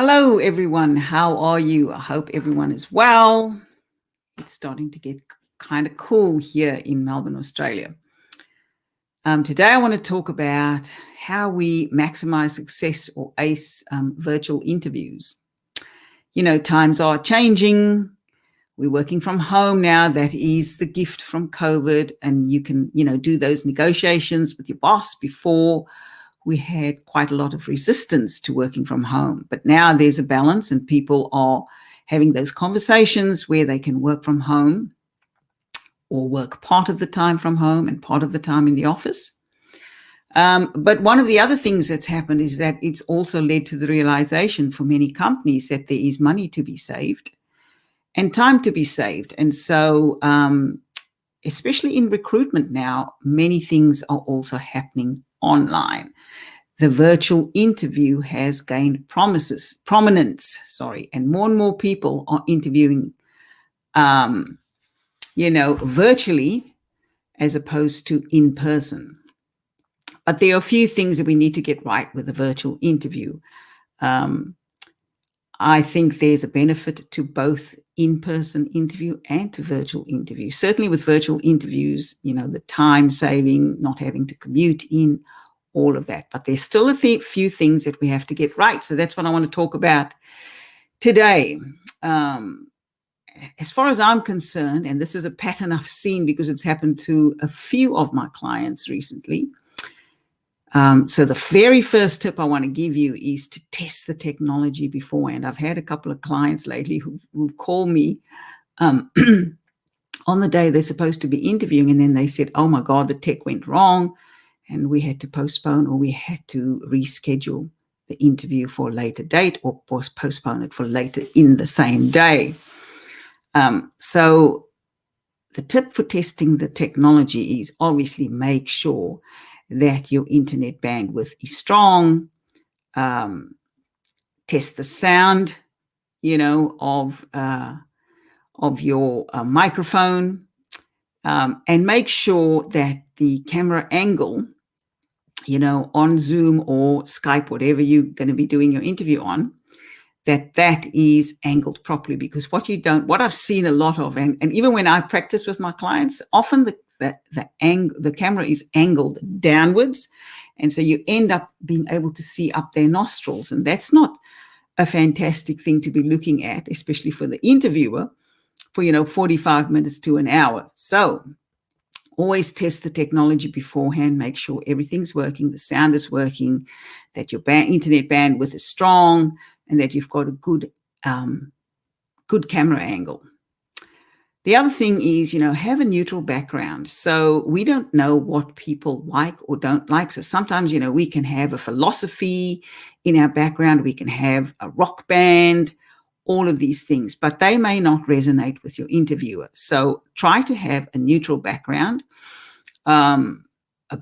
Hello, everyone. How are you? I hope everyone is well. It's starting to get kind of cool here in Melbourne, Australia. Today, I want to talk about how we maximize success or ace virtual interviews. You know, times are changing. We're working from home now. That is the gift from COVID. And you can, do those negotiations with your boss. Before, we had quite a lot of resistance to working from home. But now there's a balance and people are having those conversations where they can work from home or work part of the time from home and part of the time in the office. But one of the other things that's happened is that it's also led to the realization for many companies that there is money to be saved and time to be saved. And so, especially in recruitment now, many things are also happening online. The virtual interview has gained prominence, and more and more people are interviewing, virtually as opposed to in person. But there are a few things that we need to get right with a virtual interview. I think there's a benefit to both in-person interview and to virtual interview. Certainly with virtual interviews, the time saving, not having to commute in, all of that. But there's still a few things that we have to get right. So that's what I want to talk about today. As far as I'm concerned, and this is a pattern I've seen because it's happened to a few of my clients recently. So the very first tip I want to give you is to test the technology beforehand. I've had a couple of clients lately who call me on the day they're supposed to be interviewing, and then they said, oh my God, the tech went wrong, and we had to postpone or we had to reschedule the interview for a later date or postpone it for later in the same day. So the tip for testing the technology is obviously make sure that your internet bandwidth is strong. Test the sound, of your microphone, and make sure that the camera angle, on Zoom or Skype, whatever you're going to be doing your interview on, that is angled properly. Because what I've seen a lot of, and even when I practice with my clients, often the camera is angled downwards, and so you end up being able to see up their nostrils, and that's not a fantastic thing to be looking at, especially for the interviewer, for 45 minutes to an hour. So always test the technology beforehand, make sure everything's working, the sound is working, that your internet bandwidth is strong, and that you've got a good camera angle. The other thing is, have a neutral background. So we don't know what people like or don't like. So sometimes, we can have a philosophy in our background. We can have a rock band, all of these things, but they may not resonate with your interviewer. So try to have a neutral background, a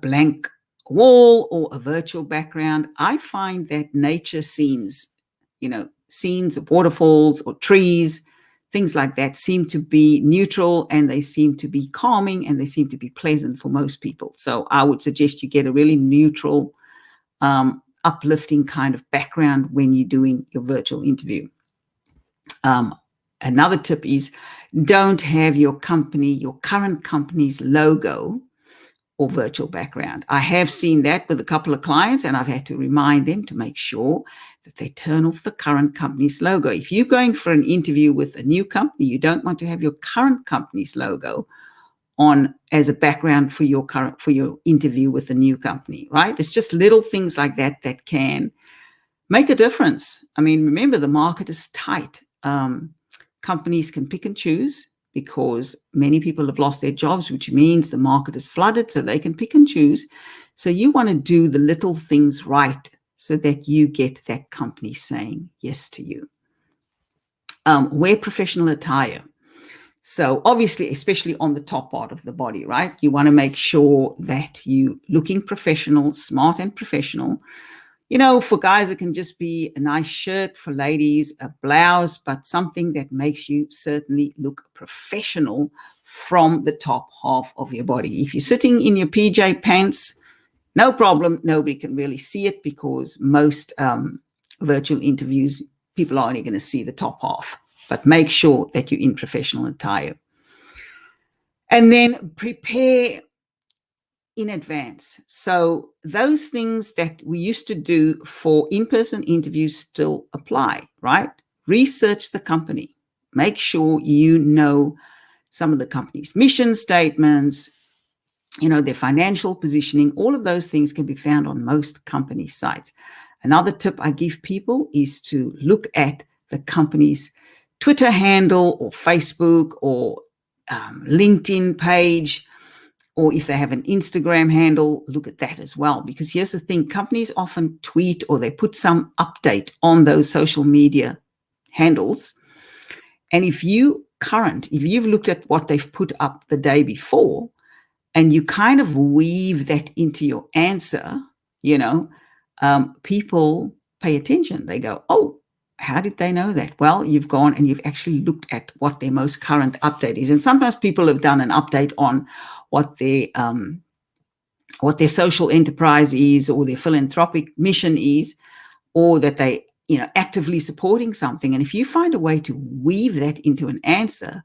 blank wall or a virtual background. I find that nature scenes, scenes of waterfalls or trees, things like that seem to be neutral, and they seem to be calming, and they seem to be pleasant for most people. So I would suggest you get a really neutral, uplifting kind of background when you're doing your virtual interview. Another tip is don't have your current company's logo or virtual background. I have seen that with a couple of clients, and I've had to remind them to make sure that they turn off the current company's logo. If you're going for an interview with a new company, you don't want to have your current company's logo on as a background for your interview with a new company, right? It's just little things like that that can make a difference. I mean, remember, the market is tight. Companies can pick and choose because many people have lost their jobs, which means the market is flooded, so they can pick and choose. So you want to do the little things right so that you get that company saying yes to you. Wear professional attire. So obviously, especially on the top part of the body, right? You want to make sure that you're looking professional, smart and professional. For guys, it can just be a nice shirt. For ladies, a blouse, but something that makes you certainly look professional from the top half of your body. If you're sitting in your PJ pants, no problem. Nobody can really see it because most virtual interviews people are only going to see the top half. But make sure that you're in professional attire. And then prepare in advance. So those things that we used to do for in-person interviews still apply, right? Research the company. Make sure you know some of the company's mission statements, their financial positioning. All of those things can be found on most company sites. Another tip I give people is to look at the company's Twitter handle or Facebook or LinkedIn page, or if they have an Instagram handle, look at that as well. Because here's the thing, companies often tweet or they put some update on those social media handles. And if you've looked at what they've put up the day before, and you kind of weave that into your answer, people pay attention. They go, oh, how did they know that? Well, you've gone and you've actually looked at what their most current update is. And sometimes people have done an update on what their social enterprise is, or their philanthropic mission is, or that they actively supporting something. And if you find a way to weave that into an answer,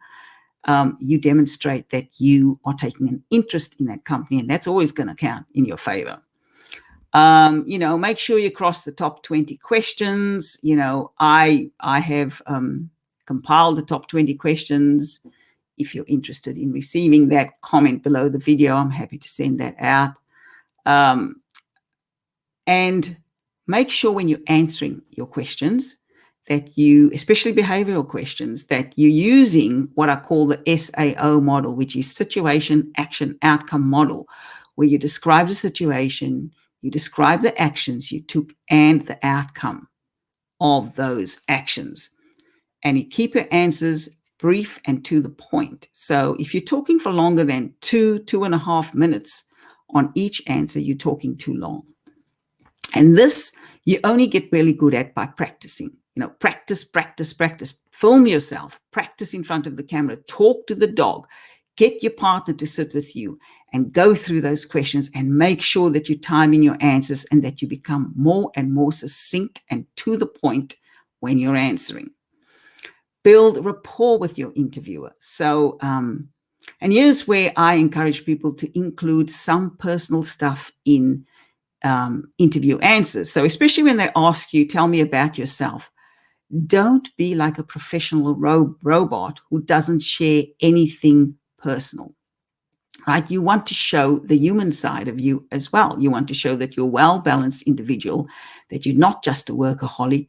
you demonstrate that you are taking an interest in that company, and that's always going to count in your favor. Make sure you cross the top 20 questions. I have compiled the top 20 questions. If you're interested in receiving that, comment below the video. I'm happy to send that out. And make sure when you're answering your questions that you, especially behavioral questions, that you're using what I call the SAO model, which is situation, action, outcome model, where you describe the situation, you describe the actions you took and the outcome of those actions. And you keep your answers brief and to the point. So if you're talking for longer than 2.5 minutes on each answer, you're talking too long. And this you only get really good at by practicing. Practice. Film yourself, practice in front of the camera, talk to the dog, get your partner to sit with you and go through those questions, and make sure that you're timing your answers and that you become more and more succinct and to the point when you're answering. Build rapport with your interviewer. So, and here's where I encourage people to include some personal stuff in interview answers. So especially when they ask you, tell me about yourself, don't be like a professional robot who doesn't share anything personal, right? You want to show the human side of you as well. You want to show that you're a well-balanced individual, that you're not just a workaholic,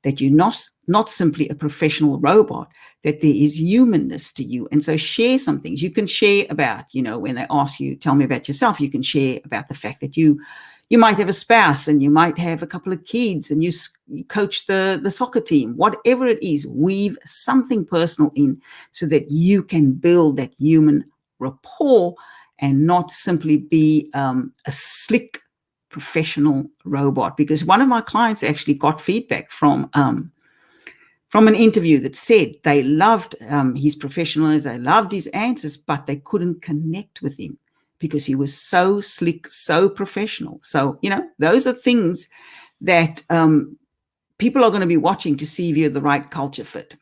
that you're not simply a professional robot, that there is humanness to you. And so share some things. You can share about, when they ask you, tell me about yourself, you can share about the fact that you might have a spouse and you might have a couple of kids and you coach the soccer team, whatever it is, weave something personal in so that you can build that human rapport and not simply be a slick professional robot. Because one of my clients actually got feedback from an interview that said they loved his professionalism, they loved his answers, but they couldn't connect with him because he was so slick, so professional. So, those are things that people are going to be watching to see if you're the right culture fit.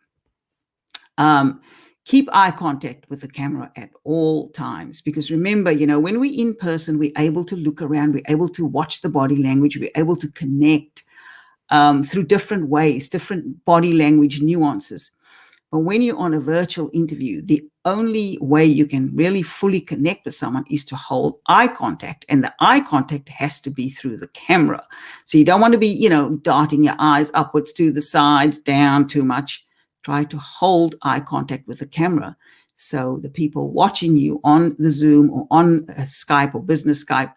Keep eye contact with the camera at all times, because remember, when we're in person, we're able to look around, we're able to watch the body language, we're able to connect through different ways, different body language nuances. But when you're on a virtual interview, the only way you can really fully connect with someone is to hold eye contact. And the eye contact has to be through the camera. So you don't want to be, darting your eyes upwards to the sides, down too much. Try to hold eye contact with the camera so the people watching you on the Zoom or on Skype or business Skype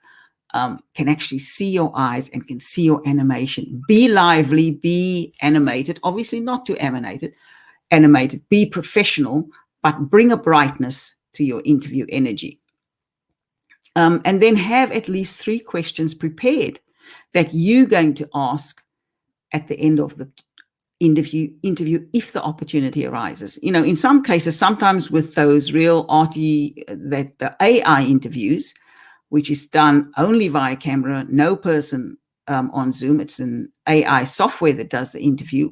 can actually see your eyes and can see your animation. Be lively, be animated, obviously not too animated, be professional, but bring a brightness to your interview energy. And then have at least 3 questions prepared that you're going to ask at the end of the interview if the opportunity arises. In some cases, sometimes with those real the AI interviews, which is done only via camera, no person on Zoom. It's an AI software that does the interview.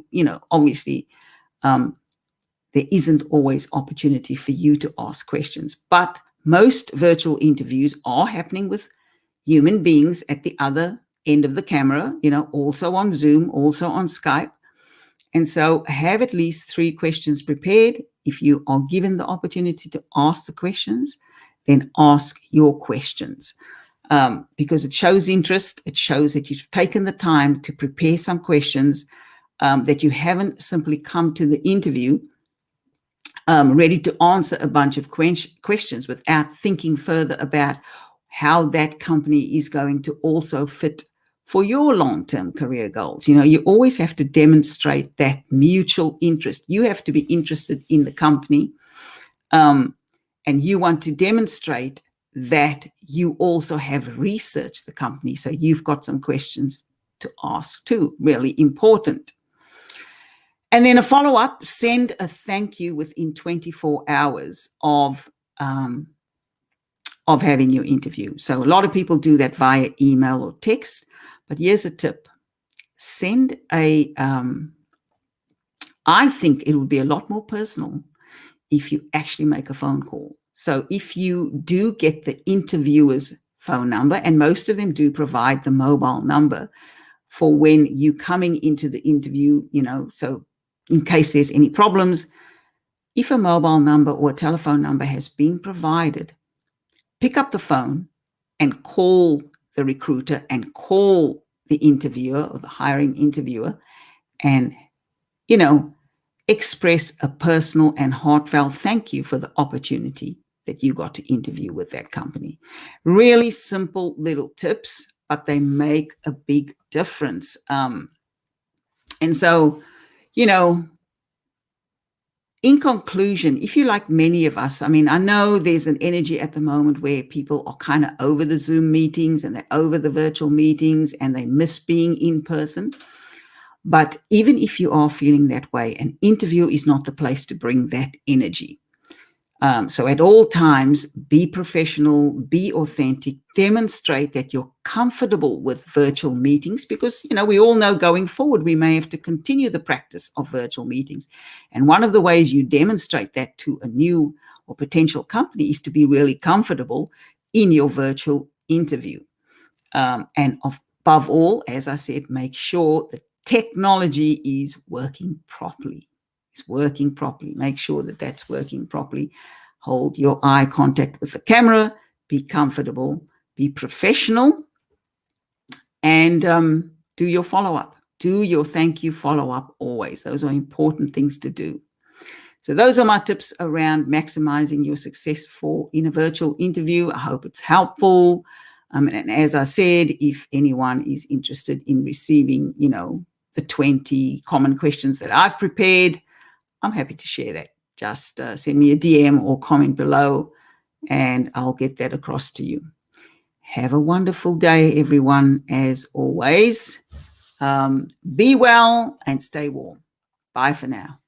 Obviously, there isn't always opportunity for you to ask questions, but most virtual interviews are happening with human beings at the other end of the camera, also on Zoom, also on Skype. And so have at least 3 questions prepared. If you are given the opportunity to ask the questions, then ask your questions, because it shows interest. It shows that you've taken the time to prepare some questions, that you haven't simply come to the interview ready to answer a bunch of questions without thinking further about how that company is going to also fit for your long-term career goals. You always have to demonstrate that mutual interest. You have to be interested in the company, and you want to demonstrate that you also have researched the company. So you've got some questions to ask too, really important. And then a follow-up, send a thank you within 24 hours of having your interview. So a lot of people do that via email or text, but here's a tip. Send I think it would be a lot more personal if you actually make a phone call. So if you do get the interviewer's phone number, and most of them do provide the mobile number for when you're coming into the interview, so in case there's any problems, if a mobile number or a telephone number has been provided, pick up the phone and call the recruiter and call the interviewer or the hiring interviewer and, express a personal and heartfelt thank you for the opportunity that you got to interview with that company. Really simple little tips, but they make a big difference. And so, in conclusion, if you're like many of us, I know there's an energy at the moment where people are kind of over the Zoom meetings and they're over the virtual meetings and they miss being in person. But even if you are feeling that way, an interview is not the place to bring that energy. So at all times, be professional, be authentic, demonstrate that you're comfortable with virtual meetings, because, we all know going forward, we may have to continue the practice of virtual meetings. And one of the ways you demonstrate that to a new or potential company is to be really comfortable in your virtual interview. And above all, as I said, make sure the technology is working properly. It's working properly. Make sure that that's working properly. Hold your eye contact with the camera. Be comfortable. Be professional. And do your follow-up. Do your thank you follow-up always. Those are important things to do. So those are my tips around maximizing your success in a virtual interview. I hope it's helpful. And as I said, if anyone is interested in receiving, the 20 common questions that I've prepared, I'm happy to share that. Just send me a DM or comment below and I'll get that across to you. Have a wonderful day, everyone, as always. Be well and stay warm. Bye for now.